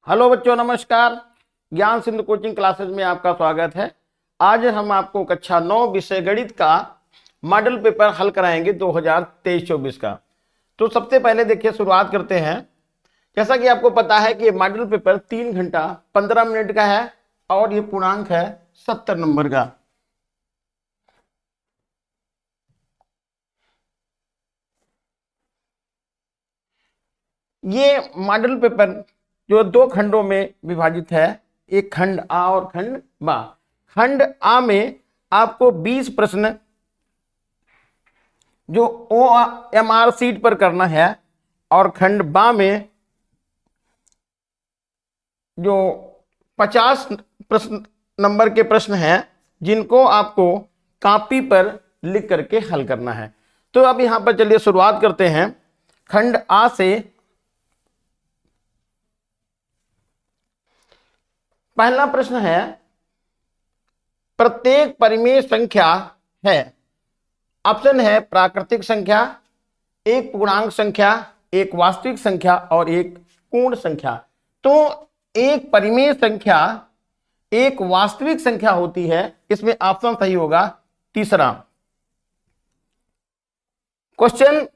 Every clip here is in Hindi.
हेलो बच्चों, नमस्कार। ज्ञान सिंधु कोचिंग क्लासेस में आपका स्वागत है। आज हम आपको कक्षा 9 विषय गणित का मॉडल पेपर हल कराएंगे 2023-24 का। तो सबसे पहले देखिए, शुरुआत करते हैं। जैसा कि आपको पता है कि मॉडल पेपर 3 घंटा 15 मिनट का है और ये पूर्णांक है 70 नंबर का। ये मॉडल पेपर जो 2 खंडों में विभाजित है, एक खंड आ और खंड बा। खंड आ में आपको 20 प्रश्न जो OMR सीट पर करना है और खंड बा में जो 50 प्रश्न नंबर के प्रश्न हैं जिनको आपको कॉपी पर लिख करके हल करना है। तो अब यहां पर चलिए शुरुआत करते हैं। खंड आ से पहला प्रश्न है, प्रत्येक परिमेय संख्या है। ऑप्शन है प्राकृतिक संख्या, एक पूर्णांक संख्या, एक वास्तविक संख्या और एक पूर्ण संख्या। तो एक परिमेय संख्या एक वास्तविक संख्या होती है, इसमें ऑप्शन सही होगा तीसरा। क्वेश्चन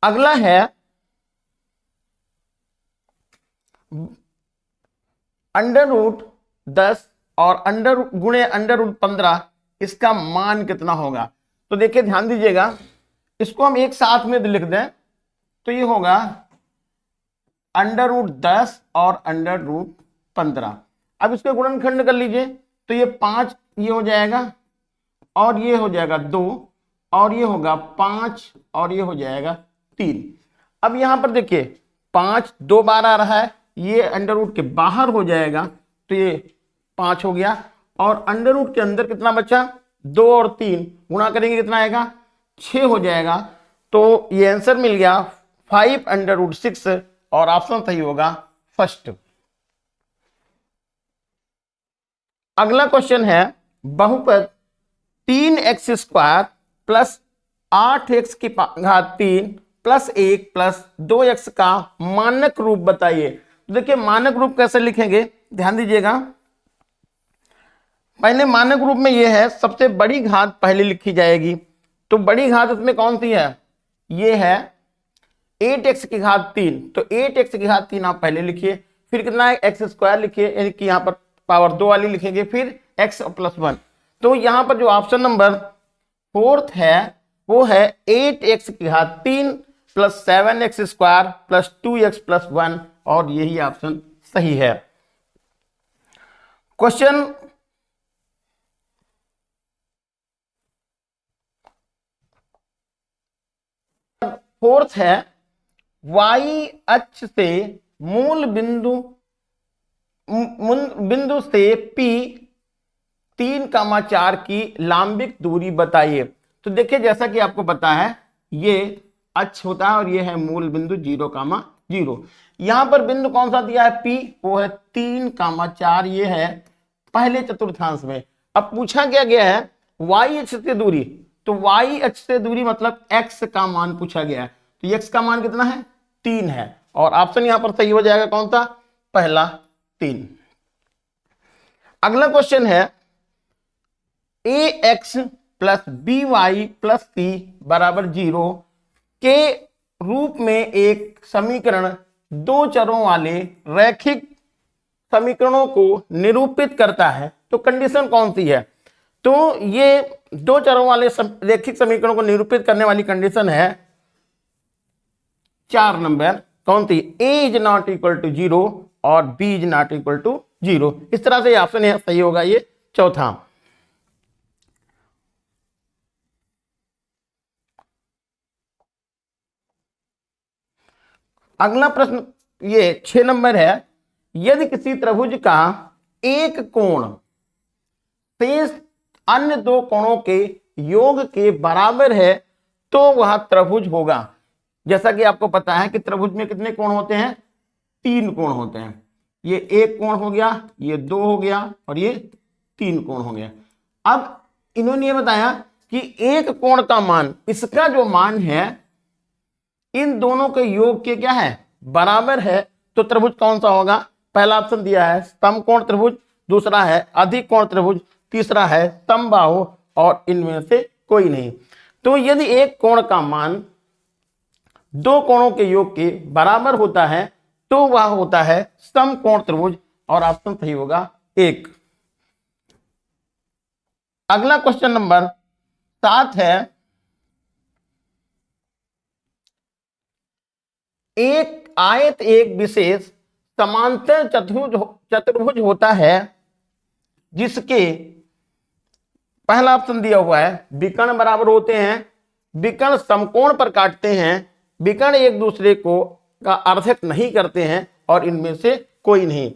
अगला है, √10 और √15 इसका मान कितना होगा। तो देखिए, ध्यान दीजिएगा, इसको हम एक साथ में लिख दें तो ये होगा √10 और √15। अब इसके गुणनखंड कर लीजिए तो ये 5 ये हो जाएगा और ये हो जाएगा 2 और ये होगा 5 और ये हो जाएगा 3। अब यहां पर देखिए 5 2 बार आ रहा है, ये अंडर रूट के बाहर हो जाएगा तो ये 5 हो गया और अंडर रूट के अंदर कितना बचा, 2 और 3 गुणा करेंगे कितना आएगा, 6 हो जाएगा। तो ये आंसर मिल गया 5√6 और ऑप्शन सही होगा फर्स्ट। अगला क्वेश्चन है, बहुपद 3x² प्लस 8x की घात 3 प्लस 1 प्लस 2x का मानक रूप बताइए। तो देखिए, मानक रूप कैसे लिखेंगे, ध्यान दीजिएगा। पहले मानक रूप में यह है, सबसे बड़ी घात पहले लिखी जाएगी। तो बड़ी घात इसमें कौन सी है, ये है 8x की घात 3। तो 8x की घात 3 आप पहले लिखिए, फिर कितना है x² लिखिए, यानी कि यहां पर पावर 2 वाली लिखेंगे, फिर x + 1। तो यहां पर जो ऑप्शन नंबर 4 है वो है 8x की घात 3 प्लस 7x² प्लस 2x + 1 और यही ऑप्शन सही है। क्वेश्चन फोर्थ है, y अक्ष से मूल बिंदु से P 3,4 की लांबिक दूरी बताइए। तो देखिए, जैसा कि आपको पता है ये अक्ष होता है और ये है मूल बिंदु 0,0। यहां पर बिंदु कौन सा दिया है, P, वो है 3,4, ये है पहले चतुर्थांश में। अब पूछा क्या गया है y अक्ष से दूरी, तो y अक्ष से दूरी मतलब x का मान पूछा गया है। तो x का मान कितना है, 3 है और ऑप्शन यहां पर सही हो जाएगा कौन सा, पहला 3। अगला क्वेश्चन है, ax plus by plus c बराबर 0 के रूप में एक समीकरण 2 चरों वाले रैखिक समीकरणों को निरूपित करता है। तो कंडीशन कौन सी है, तो ये 2 चरों वाले रैखिक समीकरणों को निरूपित करने वाली कंडीशन है 4 नंबर। कौन सी, a ≠ 0 और b ≠ 0। इस तरह से ऑप्शन है सही होगा ये चौथा। अगला प्रश्न ये 6 नंबर है, यदि किसी त्रिभुज का एक कोण शेष अन्य 2 कोणों के योग के बराबर है तो वह त्रिभुज होगा। जैसा कि आपको पता है कि त्रिभुज में कितने कोण होते हैं, 3 कोण होते हैं। ये एक कोण हो गया, ये 2 हो गया और ये 3 कोण हो गया। अब इन्होंने ये बताया कि एक कोण का मान, इसका जो मान है इन दोनों के योग के क्या है, बराबर है, तो त्रिभुज कौन सा होगा? पहला ऑप्शन दिया है समकोण त्रिभुज, दूसरा है अधिक कोण त्रिभुज, तीसरा है समबाहु और इनमें से कोई नहीं। तो यदि एक कोण का मान दो कोणों के योग के बराबर होता है तो वह होता है समकोण त्रिभुज और ऑप्शन सही होगा 1। अगला क्वेश्चन नंबर 7 है, एक आयत एक विशेष समांतर चतुर्भुज होता है जिसके, पहला ऑप्शन दिया हुआ है विकर्ण बराबर होते हैं, विकर्ण समकोण पर काटते हैं, विकर्ण एक दूसरे को का अर्धक नहीं करते हैं और इनमें से कोई नहीं।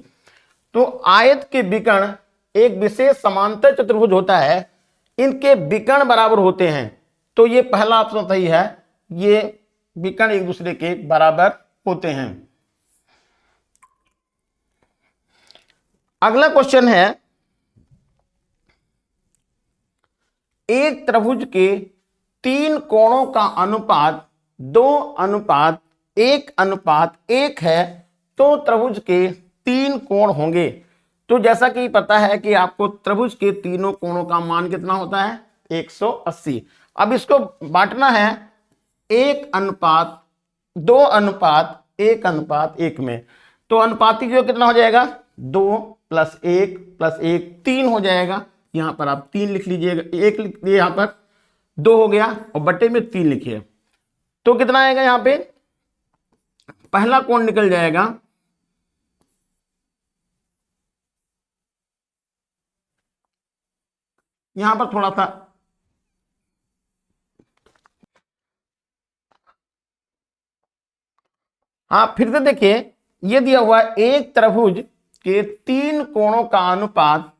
तो आयत के विकर्ण एक विशेष समांतर चतुर्भुज होता है, इनके विकर्ण बराबर होते हैं, तो ये पहला ऑप्शन सही है, ये विकर्ण एक दूसरे के बराबर होते हैं। अगला क्वेश्चन है, एक त्रिभुज के तीन कोणों का अनुपात 2:1:1 है तो त्रिभुज के तीन कोण होंगे। तो जैसा कि पता है कि आपको त्रिभुज के तीनों कोणों का मान कितना होता है? 180। अब इसको बांटना है 1:2:1:1 में, तो अनुपातिक योग कितना हो जाएगा? 2 + 1 + 1 3 हो जाएगा। यहां पर आप 3 लिख लीजिएगा, 1 लिख दिए, यहां पर 2 हो गया और बट्टे में 3 लिखिए, तो कितना आएगा? यहां पे पहला कोण निकल जाएगा यहां पर थोड़ा सा, हाँ फिर से देखिए, ये दिया हुआ है एक त्रिभुज के तीन कोणों का अनुपात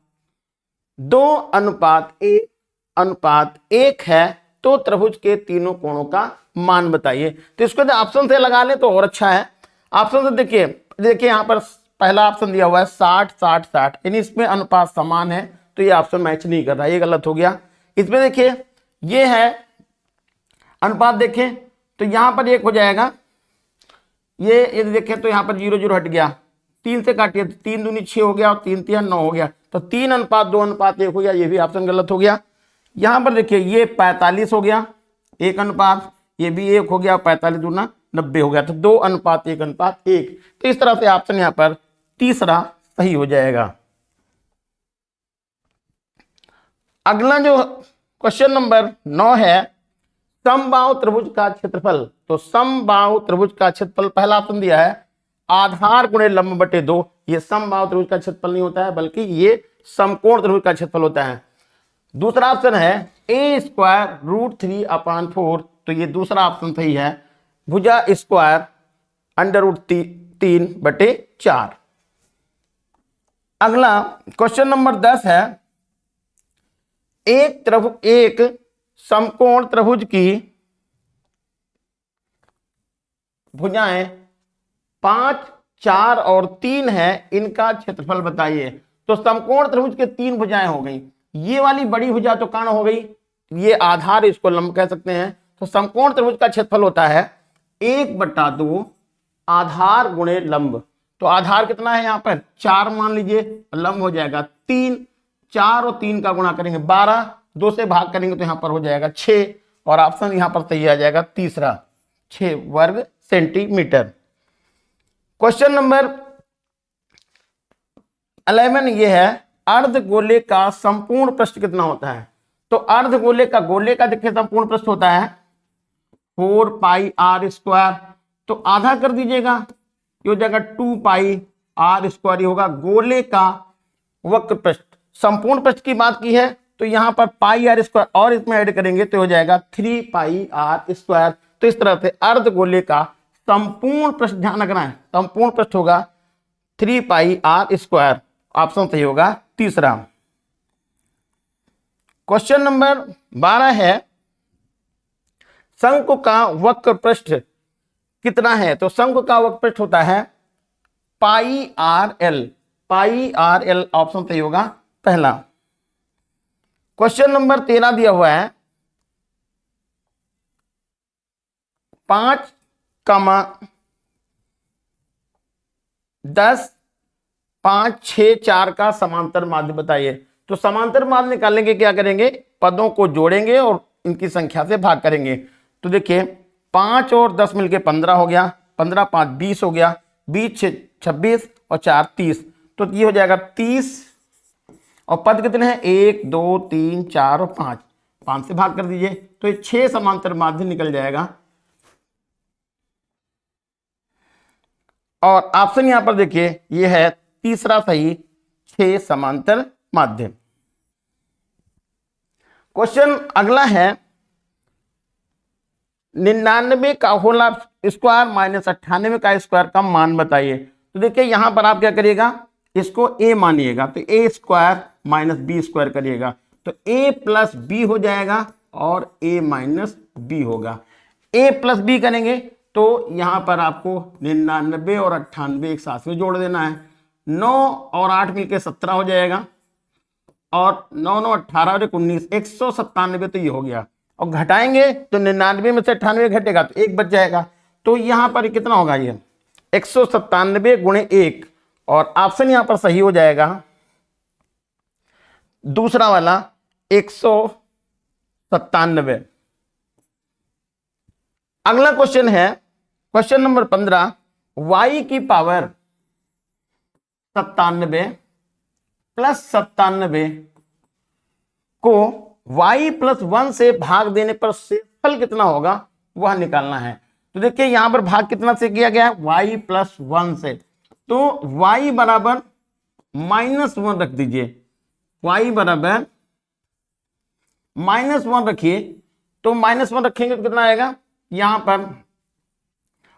2:1:1 है तो त्रिभुज के तीनों कोणों का मान बताइए। तो इसको ऑप्शन से लगा ले तो और अच्छा है। ऑप्शन से देखिए यहां पर पहला ऑप्शन दिया हुआ है 60-60-60, यानी इसमें अनुपात समान है, तो ये ऑप्शन मैच नहीं कर रहा, ये गलत हो गया। इसमें देखिए ये है अनुपात, देखें तो यहां पर एक हो जाएगा, ये यदि देखें तो यहां पर 0 हट गया, 3 से काटिए, 3 दूनी 6 हो गया और 3 3 9 हो गया, तो 3:2:1 हो गया, ये भी ऑप्शन गलत हो गया। यहां पर देखिए ये 45 हो गया 1:, ये भी 1 हो गया, 45 दूना 90 हो गया, तो 2:1:1। तो इस तरह से ऑप्शन यहां पर तीसरा सही हो जाएगा। अगला जो क्वेश्चन नंबर 9 है, समबाहु त्रिभुज का क्षेत्रफल। तो समबाहु त्रिभुज का क्षेत्रफल, पहला ऑप्शन दिया है आधार गुणे लंब बटे 2, ये समबाहु त्रिभुज का क्षेत्रफल नहीं होता है, बल्कि ये समकोण त्रिभुज का क्षेत्रफल होता है। दूसरा ऑप्शन है a²√3/4, तो ये दूसरा ऑप्शन सही है, भुजा स्क्वायर √3/4। अगला क्वेश्चन नंबर 10 है, एक समकोण त्रिभुज की भुजाएं 5, 4 और 3 है, इनका क्षेत्रफल बताइए। तो समकोण त्रिभुज के 3 भुजाएं हो गई, ये वाली बड़ी भुजा तो कर्ण हो गई, ये आधार, इसको लंब कह सकते हैं। तो समकोण त्रिभुज का क्षेत्रफल होता है 1/2 आधार गुणे लंब। तो आधार कितना है? यहाँ पर 4 मान लीजिए, लंब हो जाएगा 3, 4 और 3 का गुणा करेंगे 12, 2 से भाग करेंगे तो यहाँ पर हो जाएगा 6, और ऑप्शन यहाँ पर सही आ जाएगा तीसरा, 6 वर्ग सेंटीमीटर। क्वेश्चन नंबर 11 ये है, अर्धगोले का संपूर्ण पृष्ठ कितना होता है? तो अर्धगोले का, गोले का देखिए संपूर्ण पृष्ठ होता है 4πr², तो आधा कर दीजिएगा, ये हो जाएगा 2πr², ये होगा गोले का वक्र पृष्ठ। संपूर्ण पृष्ठ की बात की है तो यहां पर πr² और इसमें ऐड करेंगे तो हो जाएगा 3πr²। तो इस तरह से अर्धगोले का संपूर्ण पृष्ठ, ध्यान रखना है, संपूर्ण पृष्ठ होगा 3πr², ऑप्शन सही होगा तीसरा। क्वेश्चन नंबर 12 है, शंकु का वक्र पृष्ठ कितना है? तो शंकु का वक्र पृष्ठ होता है πrl, ऑप्शन सही होगा पहला। क्वेश्चन नंबर 13 दिया हुआ है, 5, 10, 5, 6, 4 का समांतर माध्य बताइए। तो समांतर माध्य निकालने के क्या करेंगे, पदों को जोड़ेंगे और इनकी संख्या से भाग करेंगे। तो देखिए 5 और 10 मिलके 15 हो गया, 15 5 20 हो गया, 20 6 26 और 4 30। तो ये हो जाएगा 30 और पद कितने हैं 1 2 3 4 और 5, 5 से भाग कर दीजिए तो ये 6 समांतर माध्य निकल जाएगा। और ऑप्शन यहां पर देखिए ये है तीसरा सही, 6 समांतर माध्य। क्वेश्चन अगला है 99 का होल स्क्वायर माइनस 98 का स्क्वायर का मान बताइए। तो देखिए यहां पर आप क्या करिएगा, इसको a मानिएगा तो a square minus B square करिएगा तो a प्लस बी हो जाएगा और a माइनस बी होगा। a प्लस बी करेंगे तो यहां पर आपको 99 और 98 एक साथ में जोड़ देना है। 9 और 8 मिलके 17 हो जाएगा और 9 9 18 और 19 197। तो ये हो गया और घटाएंगे तो 99 में से 98 घटेगा तो 1 बच जाएगा। तो यहां पर कितना होगा, ये 197 गुणे 1 और ऑप्शन यहां पर सही हो जाएगा दूसरा वाला 197। अगला क्वेश्चन है क्वेश्चन नंबर 15, y की पावर 97 प्लस 97 को y प्लस 1 से भाग देने पर शेषफल कितना होगा वह निकालना है। तो देखिए यहां पर भाग कितना से किया गया है, y प्लस 1 से। तो y बराबर -1 रख दीजिए, y बराबर -1 रखिए। तो -1 रखेंगे तो कितना आएगा, यहां पर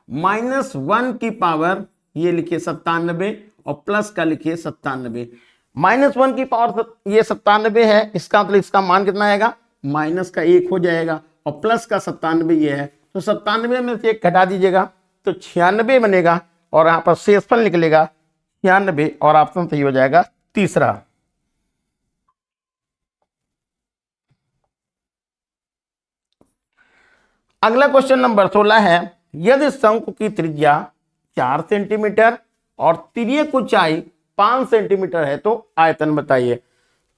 -1 की पावर ये लिखिए 97 और प्लस का लिखिए 97। -1 की पावर ये 97 है, इसका मतलब इसका मान कितना आएगा, माइनस का 1 हो जाएगा और प्लस का 97 ये है। तो 97 में से 1 घटा दीजिएगा तो 96 बनेगा और यहां पर शेषफल निकलेगा 96 और ऑप्शन सही हो जाएगा तीसरा। अगला क्वेश्चन नंबर 16 है, यदि शंकु की त्रिज्या 4 सेंटीमीटर और तिर्यक ऊंचाई 5 सेंटीमीटर है तो आयतन बताइए।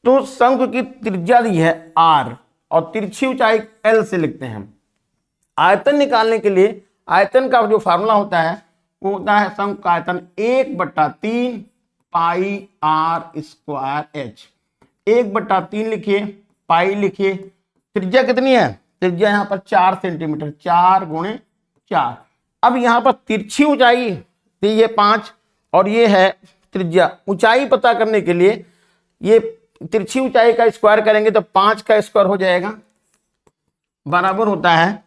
तो शंकु की त्रिज्या दी है r और तिरछी ऊंचाई l से लिखते हैं। आयतन निकालने के लिए आयतन का जो फार्मूला होता है वो होता है शंकु का आयतन 1/3 पाई r स्क्वायर h। 1/3 लिखिए, पाई लिखिए, त्रिज्या कितनी है, त्रिज्या यहां पर 4 सेंटीमीटर, 4 गुणे 4। अब यहां पर तिरछी ऊंचाई दी है 5 और ये है त्रिज्या। ऊंचाई पता करने के लिए ये तिरछी ऊंचाई का स्क्वायर करेंगे तो 5 का स्क्वायर हो जाएगा, बराबर होता है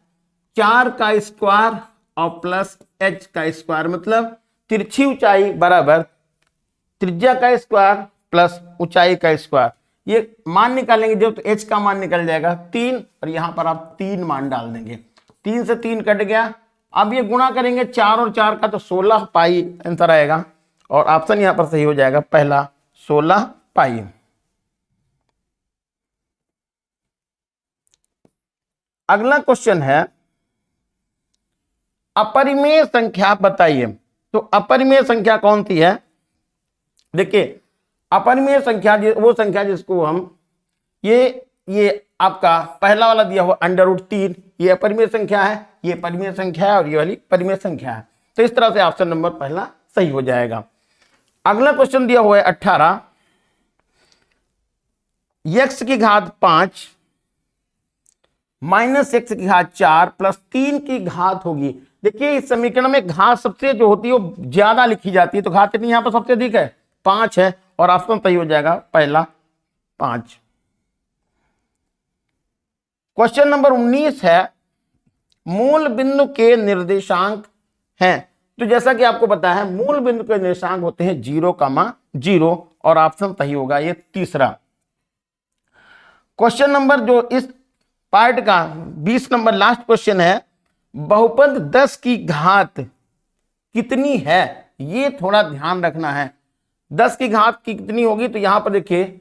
4 का स्क्वायर और प्लस h का स्क्वायर। मतलब तिरछी ऊंचाई बराबर त्रिज्या का स्क्वायर प्लस ऊंचाई का स्क्वायर। ये मान निकालेंगे जब तो h का मान निकल जाएगा 3 और यहां पर आप 3 मान डाल देंगे, 3 से 3 कट गया। अब ये गुणा करेंगे 4 और 4 का तो 16 पाई आंसर आएगा और ऑप्शन यहां पर सही हो जाएगा पहला 16 पाई। अगला क्वेश्चन है अपरिमेय संख्या बताइए। तो अपरिमेय संख्या कौन सी है, देखिए अपरिमेय संख्या वो संख्या जिसको हम ये आपका पहला वाला दिया हुआ √3 ये अपरिमेय संख्या है, ये परिमेय संख्या है और ये वाली परिमेय संख्या है। तो इस तरह से ऑप्शन नंबर पहला सही हो जाएगा। अगला क्वेश्चन दिया हुआ है 18, x की घात 5 माइनस x की घात 4 प्लस 3 की घात होगी। देखिए इस समीकरण में घात सबसे जो होती है वो ज्यादा लिखी जाती है, तो घात कितनी यहां पर सबसे अधिक है 5 है और ऑप्शन सही हो जाएगा पहला 5। क्वेश्चन नंबर 19 है मूल बिंदु के निर्देशांक हैं। तो जैसा कि आपको पता है मूल बिंदु के निर्देशांक होते हैं 0,0 और ऑप्शन सही होगा ये तीसरा। क्वेश्चन नंबर जो इस पार्ट का 20 नंबर लास्ट क्वेश्चन है, बहुपद 10 की घात कितनी है, ये थोड़ा ध्यान रखना है। 10 की घात की कितनी होगी, तो यहां पर देखिए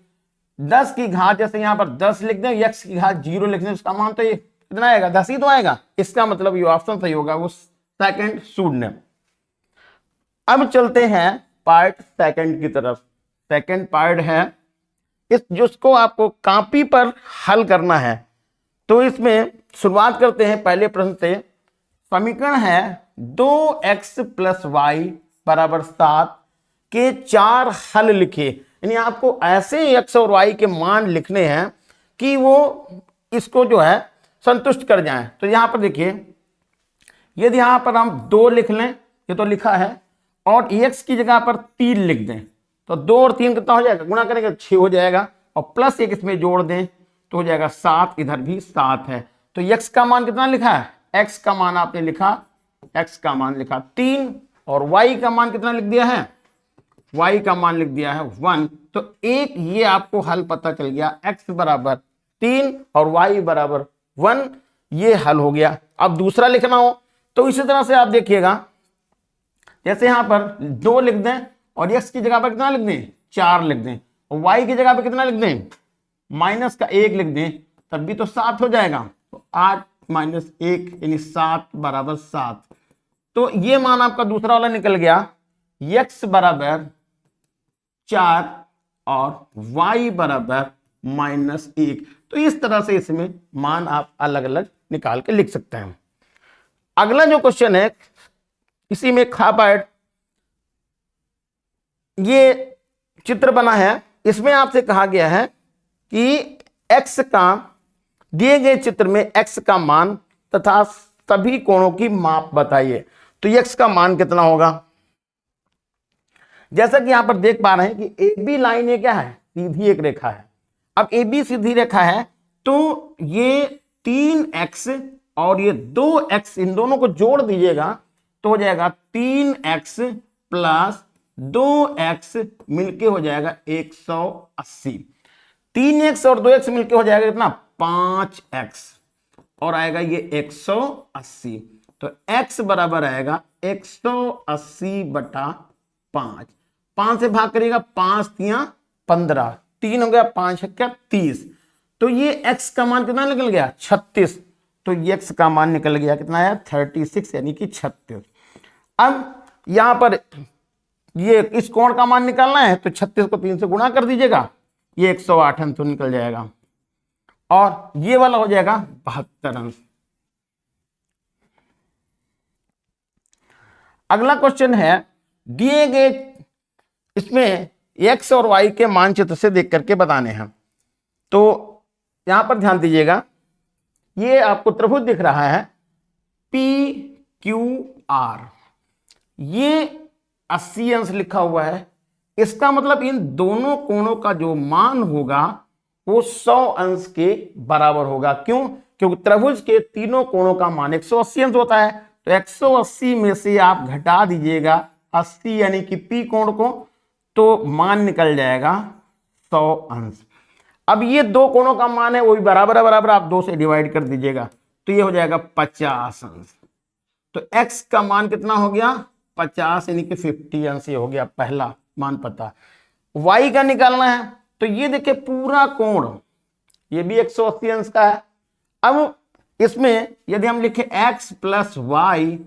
10 की घात जैसे यहां पर 10 लिख दें, x की घात 0 लिख दें, उसका मान तो ये कितना आएगा 10 ही तो आएगा। इसका मतलब ये ऑप्शन सही होगा वो सेकंड शून्य। अब चलते हैं पार्ट सेकंड की तरफ। सेकंड पार्ट है इस जिसको आपको कॉपी पर हल करना है। तो इसमें शुरुआत करते हैं पहले प्रश्न से। समीकरण है 2x + y = 7 के 4 हल लिखे। यानी आपको ऐसे x और y के मान लिखने हैं कि वो इसको जो है संतुष्ट कर जाएं। तो यहां पर देखिए, यदि यहां पर हम 2 लिख लें, ये तो लिखा है, और x की जगह पर 3 लिख दें, तो 2 और 3 कितना हो जाएगा, गुणा करेंगे 6 हो जाएगा, और प्लस 1 इसमें जोड़ दें तो हो जाएगा 7, इधर भी 7 है। तो x का मान कितना लिखा है, x का मान आपने लिखा, x का मान लिखा 3, और y का मान कितना लिख दिया है, y का मान लिख दिया है 1। तो एक ये आपको हल पता चल गया, x = 3 और y = 1, ये हल हो गया। अब दूसरा लिखना हो तो इसी तरह से आप देखिएगा, जैसे यहां पर 2 लिख दें और x की जगह पर कितना लिख दें, 4 लिख दें, और y की जगह पर कितना लिख दें, -1 लिख दें, तब भी तो 7 हो जाएगा। तो 8 - 1 यानी 7 = 7। तो ये मान आपका दूसरा वाला निकल गया, x = 4 और y = -1। तो इस तरह से इसमें मान आप अलग अलग निकाल के लिख सकते हैं। अगला जो क्वेश्चन है, इसी में खा पार्ट, ये चित्र बना है, इसमें आपसे कहा गया है कि x का, दिए गए चित्र में x का मान तथा सभी कोणों की माप बताइए। तो x का मान कितना होगा, जैसा कि यहां पर देख पा रहे हैं कि ए बी लाइन ये क्या है, सीधी एक रेखा है। अब ए बी सीधी रेखा है तो ये 3x और ये 2x, इन दोनों को जोड़ दीजिएगा तो हो जाएगा 3x + 2x मिलके हो जाएगा 180। 3x और 2x मिलके हो जाएगा कितना, 5x, और आएगा ये 180। तो x बराबर आएगा 180/5। 5 से भाग करिएगा, 5 × 15, 3 हो गया, 5 × 30। तो ये x का मान कितना निकल गया, 36। तो ये x का मान निकल गया कितना है, 36, यानी कि 36। अब यहां पर ये इस कोण का मान निकालना है तो 36 को 3 से गुणा कर दीजिएगा, ये 108 अंश निकल जाएगा, और ये वाला हो जाएगा 72 अंश। अगला क्वेश्चन है, दिए गए इसमें x और y के मानचित्र से देख करके बताने हैं। तो यहां पर ध्यान दीजिएगा, ये आपको त्रिभुज दिख रहा है PQR, ये 80 अंश लिखा हुआ है। इसका मतलब इन दोनों कोणों का जो मान होगा वो 100 अंश के बराबर होगा। क्यों, क्योंकि त्रिभुज के तीनों कोणों का मान 180 अंश होता है। तो 180 में से आप घटा दीजिएगा 80 यानी कि P कोण को, तो मान निकल जाएगा 100 अंश। अब ये दो कोणों का मान है वो भी बराबर है, बराबर आप 2 से डिवाइड कर दीजिएगा तो ये हो जाएगा 50 अंश। तो x का मान कितना हो गया, 50 यानी कि 50 अंश। ये हो गया पहला मान पता। y का निकालना है तो ये देखिए पूरा कोण ये भी 180 अंश का है। अब इसमें यदि हम लिखे x + y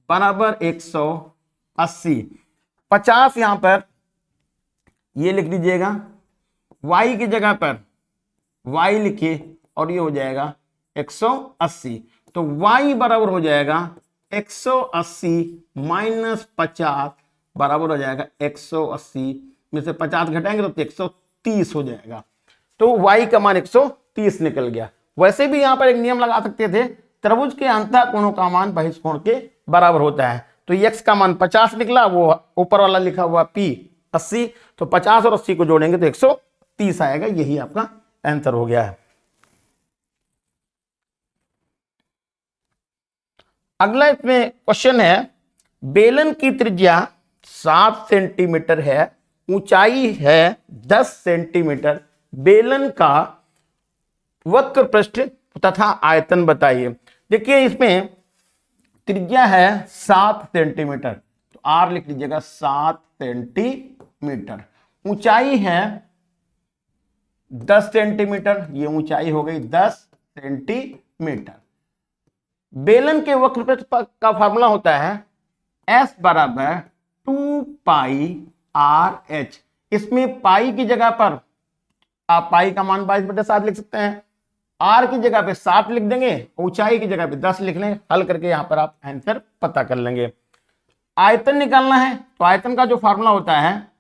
= 180, 50 यहां पर ये लिख दीजिएगा, y की जगह पर y लिखिए और ये हो जाएगा 180। तो y बराबर हो जाएगा 180 - 50 बराबर हो जाएगा 180 में से 50 घटाएंगे तो 130 हो जाएगा। तो y का मान 130 निकल गया। वैसे भी यहां पर एक नियम लगा सकते थे, त्रिभुज के अंतः कोणों का मान बहिष्कोण के बराबर होता है। तो x का मान 50 निकला, वो ऊपर वाला लिखा हुआ P 80, तो 50 और 80 को जोड़ेंगे तो 130 आएगा। यही आपका आंसर हो गया है। अगला इसमें क्वेश्चन है, बेलन की त्रिज्या 7 सेंटीमीटर है, ऊंचाई है 10 सेंटीमीटर, बेलन का वक्र पृष्ठ तथा आयतन बताइए। देखिए इसमें त्रिज्या है 7 सेंटीमीटर, तो R लिख लीजिएगा 7 सेंटीमीटर। ऊंचाई है 10 सेंटीमीटर, ये ऊंचाई हो गई 10 सेंटीमीटर। बेलन के वक्र पृष्ठ का फॉर्मूला होता है S = 2 पाई आर एच। इसमें पाई की जगह पर आप पाई का मान 22/7 लिख सकते हैं, आर की जगह पे 7 लिख देंगे, ऊंचाई की जगह पे 10 लिख लें, हल करके यहां पर आप आंसर पता कर लेंगे। आयतन निकालना है तो आयतन का जो फॉर्मूला होता है,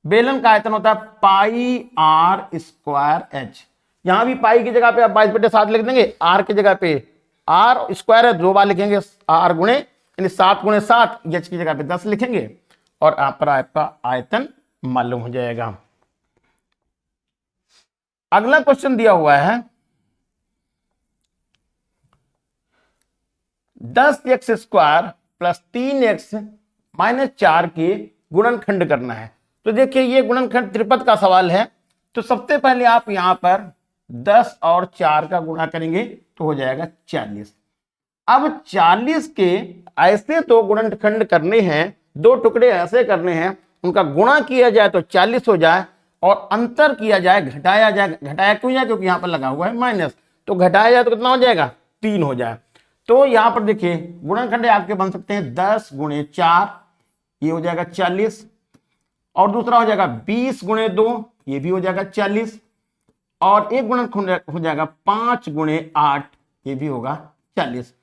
बेलन का आयतन होता है पाई आर स्क्वायर एच। यहां भी पाई की जगह पे आप 22/7 लिख देंगे, आर की जगह पे आर स्क्वायर है 2 बार लिखेंगे, आर गुणे यानी 7 × 7, एच की जगह पे 10 लिखेंगे और आप पर आपका आयतन मालूम हो जाएगा। अगला क्वेश्चन दिया हुआ है 10x² + 3x - 4 के गुणनखंड करना है। तो देखिए ये गुणनखंड त्रिपद का सवाल है, तो सबसे पहले आप यहां पर 10 और 4 का गुणा करेंगे तो हो जाएगा 40। अब 40 के ऐसे दो गुणनखंड करने हैं, दो टुकड़े ऐसे करने हैं, उनका गुणा किया जाए तो 40 हो जाए और अंतर किया जाए, घटाया जाए, घटाया क्यों जाए क्योंकि यहां पर लगा हुआ है माइनस, तो घटाया जाए तो कितना हो जाएगा 3 हो जाए। तो यहां पर देखिए गुणनखंड आपके बन सकते हैं 10 × 4 ये हो जाएगा 40, और दूसरा हो जाएगा 20 × 2 ये भी हो जाएगा 40, और एक गुणनखंड हो जाएगा 5 × 8 ये भी होगा 40।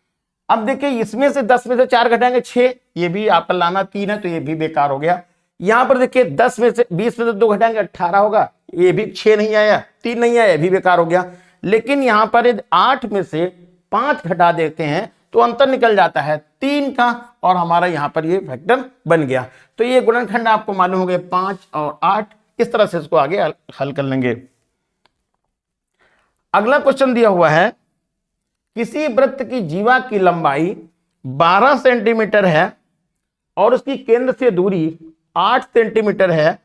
अब देखिए इसमें से 10 में से 4 घटाएंगे 6, ये भी आपका लाना 3 है तो ये भी बेकार हो गया। यहां पर देखिए 10 में से 20 में से 2 घटाएंगे 18 होगा, ये भी 6 नहीं आया, 3 नहीं आया, ये भी बेकार हो गया। लेकिन यहां पर 8 में से 5 घटा देते हैं तो अंतर निकल जाता है 3 का, और हमारा यहां पर ये फैक्टर बन गया। तो ये गुणनखंड आपको मालूम हो गए 5 और 8, इस तरह से इसको आगे हल कर लेंगे। अगला क्वेश्चन दिया हुआ है किसी वृत्त की जीवा की लंबाई 12 सेंटीमीटर है और उसकी केंद्र से दूरी 8 सेंटीमीटर है,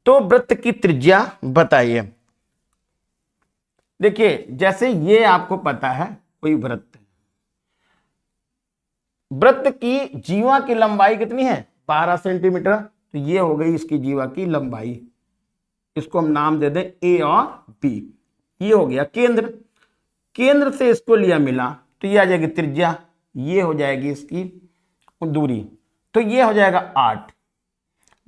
तो वृत्त की त्रिज्या बताइए। देखिए जैसे ये आपको पता है कोई वृत्त, वृत्त की जीवा की लंबाई कितनी है 12 सेंटीमीटर, तो ये हो गई इसकी जीवा की लंबाई, इसको हम नाम दे दें ए और बी। ये हो गया केंद्र, केंद्र से इसको लिया मिला तो ये आ जाएगी त्रिज्या, ये हो जाएगी इसकी दूरी, तो ये हो जाएगा 8।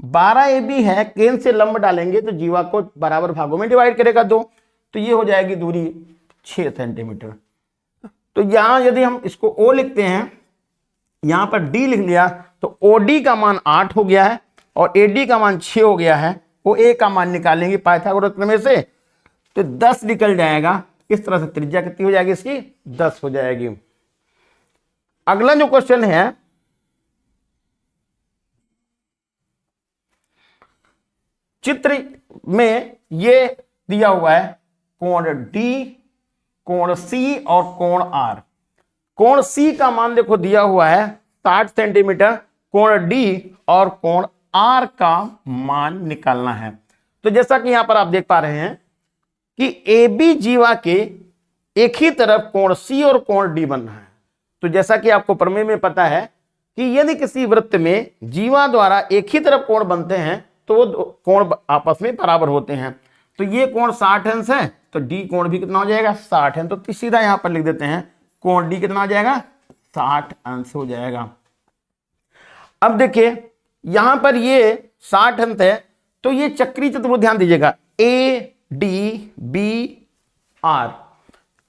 12 AB है, केंद्र से लंब डालेंगे तो जीवा को बराबर भागों में डिवाइड करेगा 2, तो ये हो जाएगी दूरी 6 सेंटीमीटर। तो यहां यदि हम इसको O लिखते हैं, यहां पर D लिख लिया, तो OD का मान 8 हो गया है और AD का मान 6 हो गया है। OA का मान निकालेंगे पाइथागोरस प्रमेय से तो 10 निकल जाएगा। इस तरह से त्रिज्या कितनी हो जाएगी इसकी 10 हो जाएगी। अगला जो क्वेश्चन है चित्र में ये दिया हुआ है कोण D, कोण C और कोण R। कोण C का मान देखो दिया हुआ है 60 सेंटीमीटर, कोण D और कोण R का मान निकालना है। तो जैसा कि यहां पर आप देख पा रहे हैं कि AB जीवा के एक ही तरफ कोण C और कोण D बन रहा है। तो जैसा कि आपको प्रमेय में पता है कि यदि किसी वृत्त में जीवा द्वारा एक ही तरफ कोण बनते हैं तो वो कोण आपस में बराबर होते हैं। तो ये कोण 60 अंश है तो D कोण भी कितना हो जाएगा 60 है, तो सीधा यहां पर लिख देते हैं कोण D कितना हो जाएगा 60 अंश हो जाएगा। अब देखिए यहां पर ये 60 अंश है तो ये चक्रीय चतुर्भुज ध्यान दीजिएगा ADBR,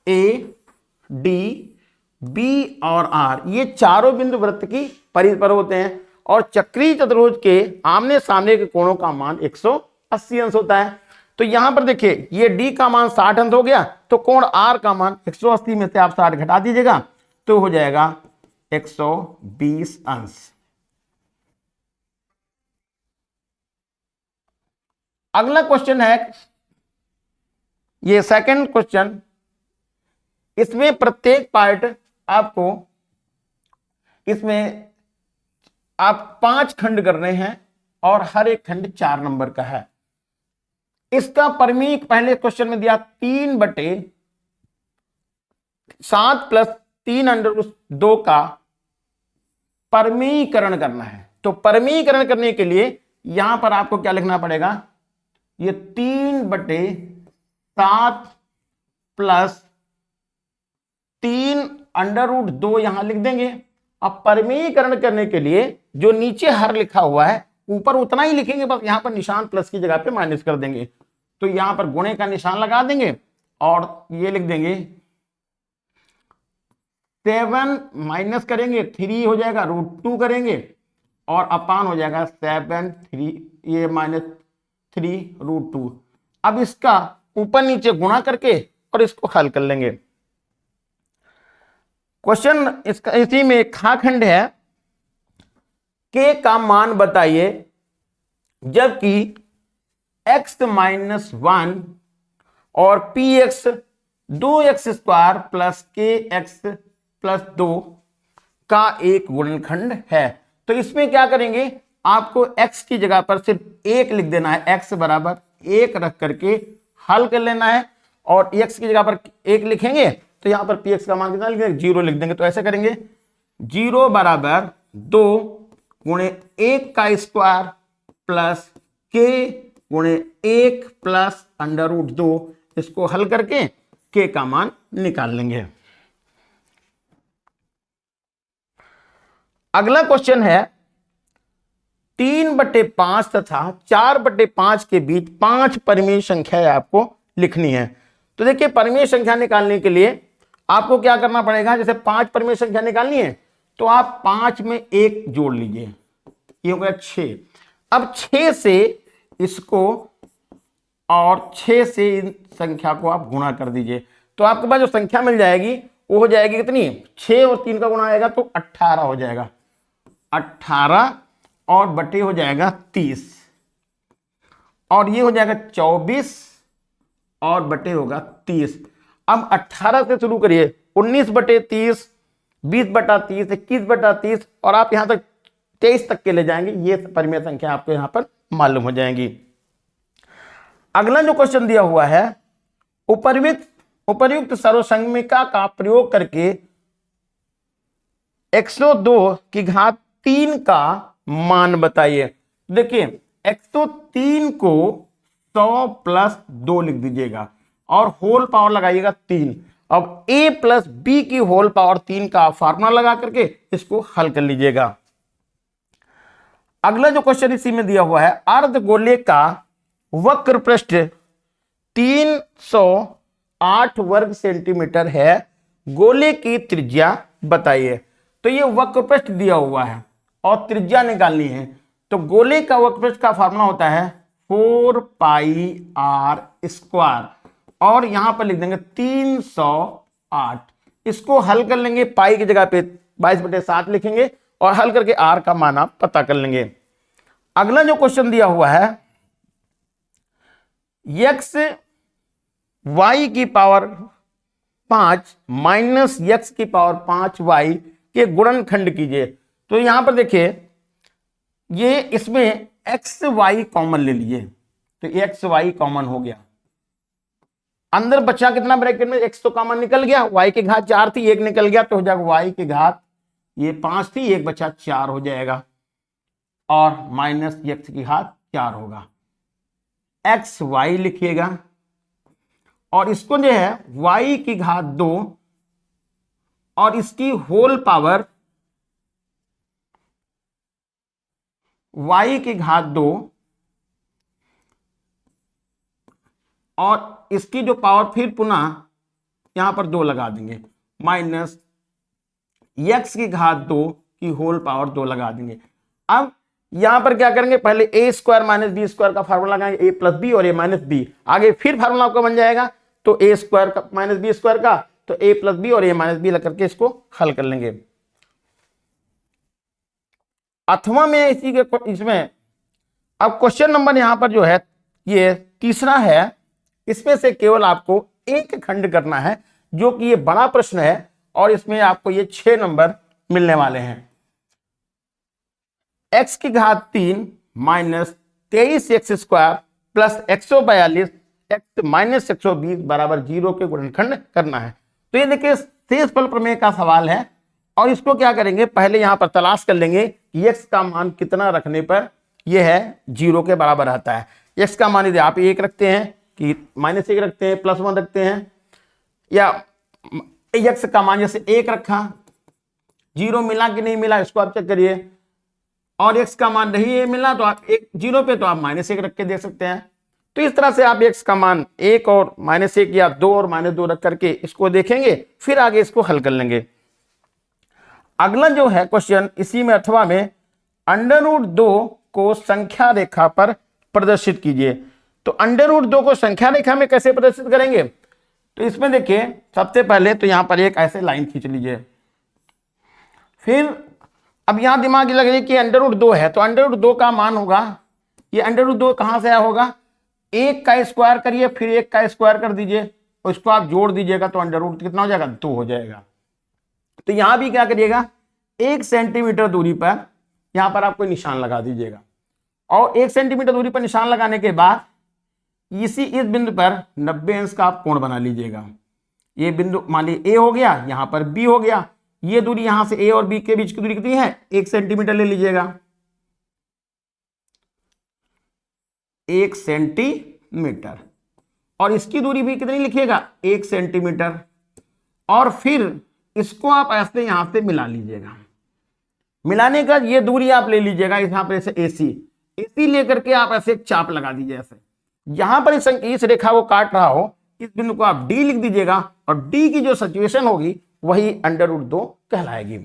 ADB और R, ये चारों बिंदु वृत्त की परिधि पर होते हैं और चक्रीय चतुर्भुज के आमने सामने के कोणों का मान 180 अंश होता है। तो यहां पर देखिए ये D का मान 60 अंश हो गया तो कोण R का मान 180 में से आप 60 घटा दीजिएगा तो हो जाएगा 120 अंश। अगला क्वेश्चन है ये सेकंड क्वेश्चन, इसमें प्रत्येक पार्ट आपको इसमें आप 5 खंड करने हैं और हर एक खंड 4 नंबर का है। इसका परिमेय पहले क्वेश्चन में दिया 3/7 + 3√2 का परिमेयीकरण करना है। तो परिमेयीकरण करने के लिए यहां पर आपको क्या लिखना पड़ेगा, ये 3/7 + 3√2 यहां लिख देंगे। अब परिमेयीकरण करने के लिए जो नीचे हर लिखा हुआ है ऊपर उतना ही लिखेंगे, बस यहाँ पर निशान प्लस की जगह पे माइनस कर देंगे। तो यहाँ पर गुणे का निशान लगा देंगे और ये लिख देंगे 7 माइनस करेंगे 3 हो जाएगा, √2 करेंगे और अपान हो जाएगा 7 3 ये -3 √2। अब इसका ऊपर नीचे गुणा करके और इसको हल कर लेंगे। क्वेश्चन इसका इसी में एक खाखंड है, के का मान बताइए जबकि x-1 और px 2x² + kx + 2 का एक गुणनखंड है। तो इसमें क्या करेंगे, आपको x की जगह पर सिर्फ 1 लिख देना है, x बराबर 1 रख करके हल कर लेना है और x की जगह पर 1 लिखेंगे तो यहां पर px का मान कितना लिख देंगे, 0 लिख देंगे। तो ऐसे करेंगे 0 बराबर 2 गुणे 1 का स्क्वायर प्लस k गुणे 1 प्लस √2, इसको हल करके k का मान निकाल लेंगे। अगला क्वेश्चन है 3/5 तथा 4/5 के बीच 5 परिमेय संख्या आपको लिखनी है। तो देखिए परिमेय संख्या निकालने के लिए आपको क्या करना पड़ेगा, जैसे 5 परिमेय संख्या निकालनी है तो आप 5 में 1 जोड़ लीजिए, ये हो गया 6। अब 6 से इसको और 6 से इन संख्या को आप गुणा कर दीजिए, तो आपके पास जो संख्या मिल जाएगी वो हो जाएगी कितनी, 6 और 3 का गुणा आएगा तो 18 हो जाएगा, 18 और बटे हो जाएगा 30 और ये हो जाएगा 24 और बटे होगा 30। अब 18 से शुरू करिए, 19/30, 20/30, 21/30 और आप यहां तक 23 तक के ले जाएंगे, ये परिमेय संख्या आपको यहां पर मालूम हो जाएंगी। अगला जो क्वेश्चन दिया हुआ है, उपर्युक्त सर्वसंगमिका का प्रयोग करके 102 का मान बताइए। देखिए 103 को 100 + 2 लिख दीजिएगा और होल पावर लगाइएगा 3। अब a + b की होल पावर 3 का फार्मूला लगा करके इसको हल कर लीजिएगा। अगला जो क्वेश्चन इसी में दिया हुआ है, अर्धगोले का वक्र पृष्ठ 308 वर्ग सेंटीमीटर है, गोले की त्रिज्या बताइए। तो ये वक्र पृष्ठ दिया हुआ है और त्रिज्या निकालनी है, तो गोले का वक्र पृष्ठ का फार्मूला होता है 4πr² और यहां पर लिख देंगे 308। इसको हल कर लेंगे, पाई की जगह पे 22/7 लिखेंगे और हल करके r का मान आप पता कर लेंगे। अगला जो क्वेश्चन दिया हुआ है, x y की पावर 5 माइनस x की पावर 5y के गुणनखंड कीजिए। तो यहां पर देखिए ये इसमें एक्स वाई कॉमन ले लिए, तो एक्स वाई कॉमन हो गया, अंदर बचा कितना ब्रैकेट में, एक्स तो कॉमन निकल गया, वाई की घात 4 थी, 1 निकल गया तो हो जाएगा वाई की घात ये 5 थी, 1 बचा 4 हो जाएगा और माइनस एक्स की घात 4 होगा। एक्स वाई लिखिएगा और इसको जो है वाई की घात 2 और इसकी होल पावर y की घात 2 और इसकी जो पावर फिर पुनः यहां पर 2 लगा देंगे, माइनस x की घात 2 की होल पावर 2 लगा देंगे। अब यहां पर क्या करेंगे, पहले a² - b² का फार्मूला लगाएंगे, a + b और a - b, आगे फिर फार्मूला आपका बन जाएगा तो a² - b² का, तो a + b और a - b लग करके इसको हल कर लेंगे। अथवा में इसी के इसमें अब क्वेश्चन नंबर यहां पर जो है ये तीसरा है, इसमें से केवल आपको एक खंड करना है जो कि ये बड़ा प्रश्न है और इसमें आपको ये 6 नंबर मिलने वाले हैं। x की घात 3 minus 23x² plus 142 x minus 120 बराबर 0 के गुणनखंड करना है। तो ये देखिए शेषफल प्रमेय का सवाल है और इसको क्या करेंगे, पहले यहां पर तलाश कर लेंगे कि x का मान कितना रखने पर यह है 0 के बराबर आता है। x का मान यदि आप 1 रखते हैं कि -1 रखते हैं, +1 रखते हैं, या x का मान जैसे 1 रखा, 0 मिला कि नहीं मिला इसको आप चेक करिए, और x का मान नहीं मिला तो आप एक 0 पे तो आप -1 रख के दे सकते हैं। तो इस तरह से आप x का मान 1 और -1 या 2 और -2 रख करके इसको देखेंगे, फिर आगे इसको हल कर लेंगे। अगला जो है क्वेश्चन इसी में अथवा में √2 को संख्या रेखा पर प्रदर्शित कीजिए। तो √2 को संख्या रेखा में कैसे प्रदर्शित करेंगे? तो इसमें देखिए सबसे पहले तो यहां पर एक ऐसे लाइन खींच लीजिए। फिर अब यहां दिमाग लगे कि √2 है तो √2 का मान होगा, ये √2 कहां से आया होगा, 1 का स्क्वायर करिए फिर 1 का स्क्वायर कर दीजिए और इसको आप जोड़ दीजिएगा तो √ कितना हो जाएगा, 2 हो जाएगा। तो यहां भी क्या करिएगा, 1 सेंटीमीटर दूरी पर यहां पर आप कोई निशान लगा दीजिएगा और 1 सेंटीमीटर दूरी पर निशान लगाने के बाद इस बिंदु पर 90 अंश का आप कोण बना लीजिएगा। ये बिंदु मान लीजिए A हो गया, यहां पर B हो गया, ये दूरी यहां से A और B के बीच की दूरी कितनी है, 1 सेंटीमीटर ले लीजिएगा, 1 सेंटीमीटर, और इसकी दूरी भी कितनी लिखिएगा, 1 सेंटीमीटर, और फिर इसको आप ऐसे यहां से मिला लीजिएगा। मिलाने का ये दूरी आप ले लीजिएगा यहां पर ऐसे AC लेकर के आप ऐसे एक चाप लगा दीजिए। ऐसे यहां पर इस रेखा को काट रहा हो, इस बिंदु को आप D लिख दीजिएगा और D की जो सिचुएशन होगी वही √2 कहलाएगी।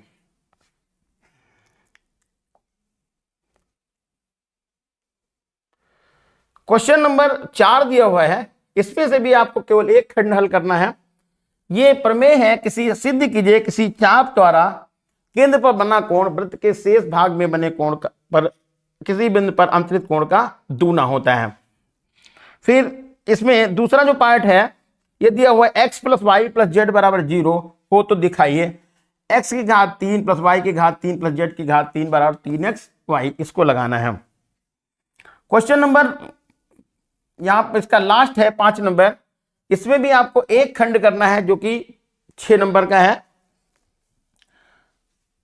क्वेश्चन नंबर 4 दिया हुआ है, इसमें से भी आपको केवल एक खंड हल करना है। ये प्रमेय है किसी सिद्ध कीजिए किसी चाप द्वारा केंद्र पर बना कोण वृत्त के शेष भाग में बने कोण पर किसी बिंदु पर अंतरित कोण का दूना होता है। फिर इसमें दूसरा जो पार्ट है ये दिया हुआ है x + y + z = 0 हो तो दिखाइए x की घात 3 + y की घात 3 + z की घात 3 = 3xy, इसको लगाना है। क्वेश्चन नंबर यहां पर इसका लास्ट है 5 नंबर, इसमें भी आपको एक खंड करना है जो कि 6 नंबर का है।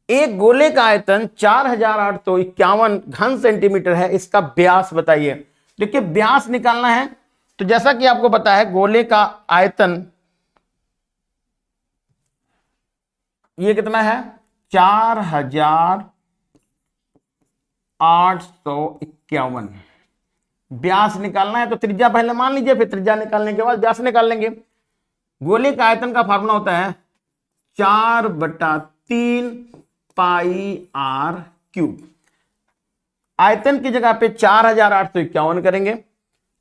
एक गोले का आयतन 4851 घन सेंटीमीटर है, इसका व्यास बताइए। देखिए व्यास निकालना है तो जैसा कि आपको पता है गोले का आयतन ये कितना है, 4851। व्यास निकालना है तो त्रिज्या पहले मान लीजिए, फिर त्रिज्या निकालने के बाद व्यास निकाल लेंगे। गोले का आयतन का फार्मूला होता है 4/3 πr³। आयतन की जगह पे 4851 करेंगे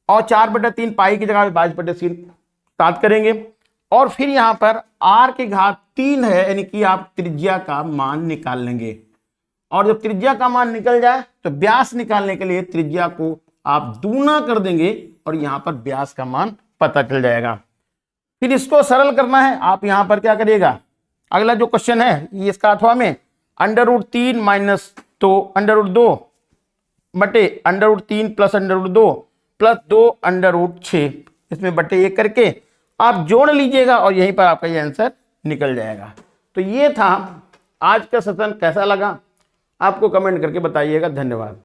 और 4/3 पाई की जगह पे 22/7 करेंगे और फिर यहां पर r की घात 3 है, यानी कि आप त्रिज्या का मान निकाल लेंगे। और जब त्रिज्या का मान निकल जाए तो व्यास निकालने के लिए त्रिज्या को आप दूना कर देंगे और यहां पर व्यास का मान पता चल जाएगा। फिर इसको सरल करना है, आप यहां पर क्या करिएगा, अगला जो क्वेश्चन है ये इसका 8वां में √3 माइनस तो √2 बटे √3 + √2 + 2 √6, इसमें बटे 1 करके आप जोड़ लीजिएगा और यहीं पर आपका ये आंसर निकल जाएगा। तो ये था आज का सेशन, कैसा लगा आपको कमेंट करके बताइएगा। धन्यवाद।